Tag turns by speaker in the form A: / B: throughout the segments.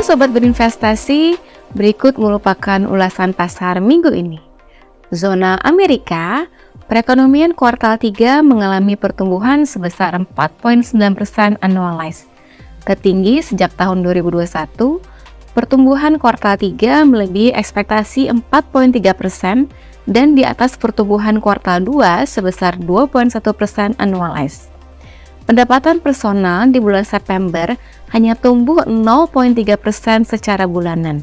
A: Sobat berinvestasi, berikut merupakan ulasan pasar minggu ini. Zona Amerika, perekonomian kuartal 3 mengalami pertumbuhan sebesar 4,9% annualized. Tertinggi sejak tahun 2021, pertumbuhan kuartal 3 melebihi ekspektasi 4,3% dan di atas pertumbuhan kuartal 2 sebesar 2,1% annualized. Pendapatan personal di bulan September hanya tumbuh 0,3% secara bulanan,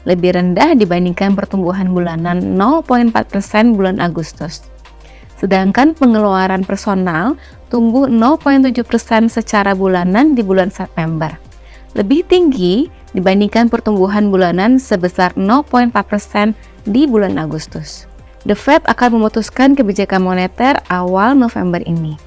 A: lebih rendah dibandingkan pertumbuhan bulanan 0,4% bulan Agustus. Sedangkan pengeluaran personal tumbuh 0,7% secara bulanan di bulan September, lebih tinggi dibandingkan pertumbuhan bulanan sebesar 0,4% di bulan Agustus. The Fed akan memutuskan kebijakan moneter awal November ini.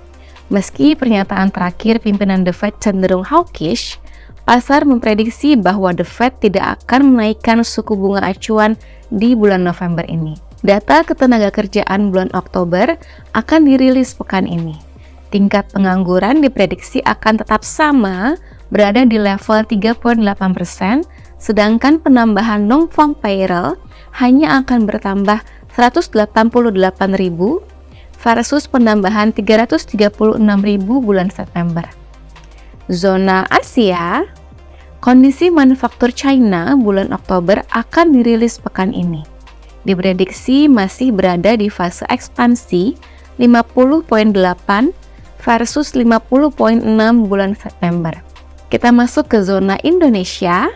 A: Meski pernyataan terakhir pimpinan The Fed cenderung hawkish, pasar memprediksi bahwa The Fed tidak akan menaikkan suku bunga acuan di bulan November ini. Data ketenagakerjaan bulan Oktober akan dirilis pekan ini. Tingkat pengangguran diprediksi akan tetap sama, berada di level 3,8%, sedangkan penambahan non-farm payroll hanya akan bertambah 188.000 versus penambahan 336.000 bulan September. Zona Asia, kondisi manufaktur China bulan Oktober akan dirilis pekan ini. Diprediksi masih berada di fase ekspansi 50,8 versus 50,6 bulan September. Kita masuk ke zona Indonesia.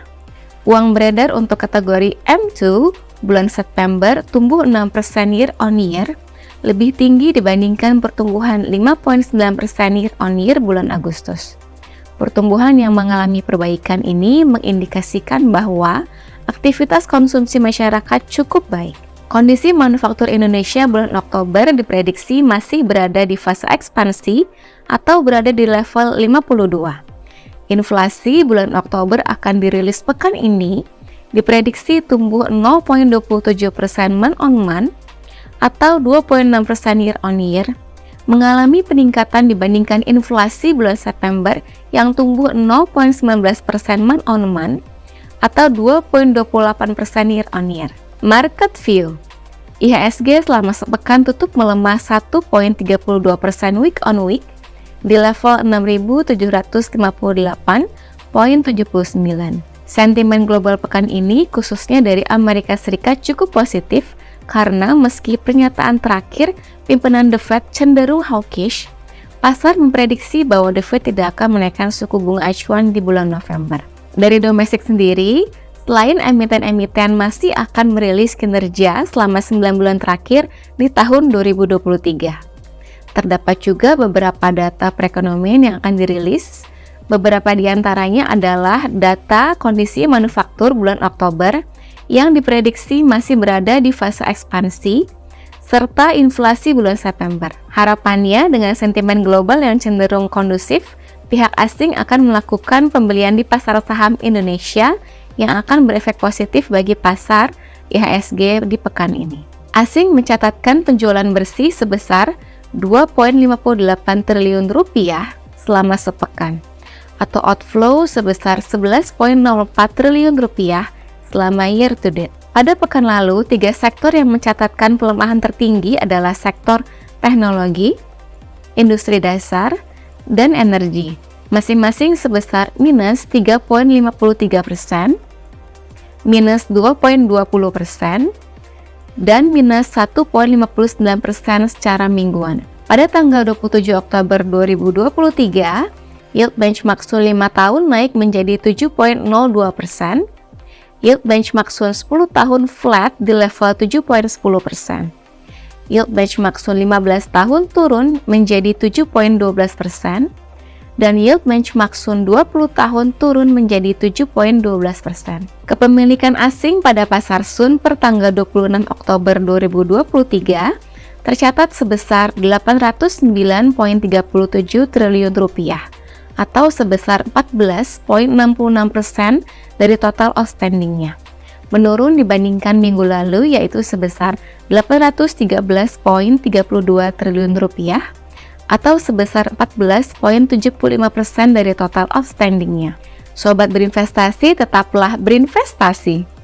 A: Uang beredar untuk kategori M2 bulan September tumbuh 6% year on year, lebih tinggi dibandingkan pertumbuhan 5,9% year on year bulan Agustus. Pertumbuhan yang mengalami perbaikan ini mengindikasikan bahwa aktivitas konsumsi masyarakat cukup baik. Kondisi manufaktur Indonesia bulan Oktober diprediksi masih berada di fase ekspansi atau berada di level 52. Inflasi bulan Oktober akan dirilis pekan ini, diprediksi tumbuh 0,27% month on month atau 2,6% year on year, mengalami peningkatan dibandingkan inflasi bulan September yang tumbuh 0,19% month on month atau 2,28% year on year. Market view, IHSG selama sepekan tutup melemah 1,32% week on week di level 6.758,79. Sentimen global pekan ini khususnya dari Amerika Serikat cukup positif karena meski pernyataan terakhir pimpinan The Fed cenderung hawkish, pasar memprediksi bahwa The Fed tidak akan menaikkan suku bunga acuan di bulan November. Dari domestik sendiri, selain emiten-emiten masih akan merilis kinerja selama 9 bulan terakhir di tahun 2023. Terdapat juga beberapa data perekonomian yang akan dirilis. Beberapa di antaranya adalah data kondisi manufaktur bulan Oktober yang diprediksi masih berada di fase ekspansi, serta inflasi bulan September. Harapannya dengan sentimen global yang cenderung kondusif, pihak asing akan melakukan pembelian di pasar saham Indonesia yang akan berefek positif bagi pasar IHSG di pekan ini. Asing mencatatkan penjualan bersih sebesar 2,58 triliun rupiah selama sepekan, atau outflow sebesar 11,04 triliun rupiah selama year to date. Pada pekan lalu, 3 sektor yang mencatatkan pelemahan tertinggi adalah sektor teknologi, industri dasar, dan energi, masing-masing sebesar minus 3,53%, minus 2,20%, dan minus 1,59% secara mingguan. Pada tanggal 27 Oktober 2023, yield benchmark Sun 5 tahun naik menjadi 7,02%, yield benchmark Sun 10 tahun flat di level 7,10%. Yield benchmark Sun 15 tahun turun menjadi 7,12%, dan yield benchmark Sun 20 tahun turun menjadi 7,12%. Kepemilikan asing pada pasar Sun per tanggal 26 Oktober 2023 tercatat sebesar 809,37 triliun rupiah, atau sebesar 14,66% dari total outstandingnya, menurun dibandingkan minggu lalu yaitu sebesar 813,32 triliun rupiah atau sebesar 14,75% dari total outstandingnya. Sobat berinvestasi, tetaplah berinvestasi.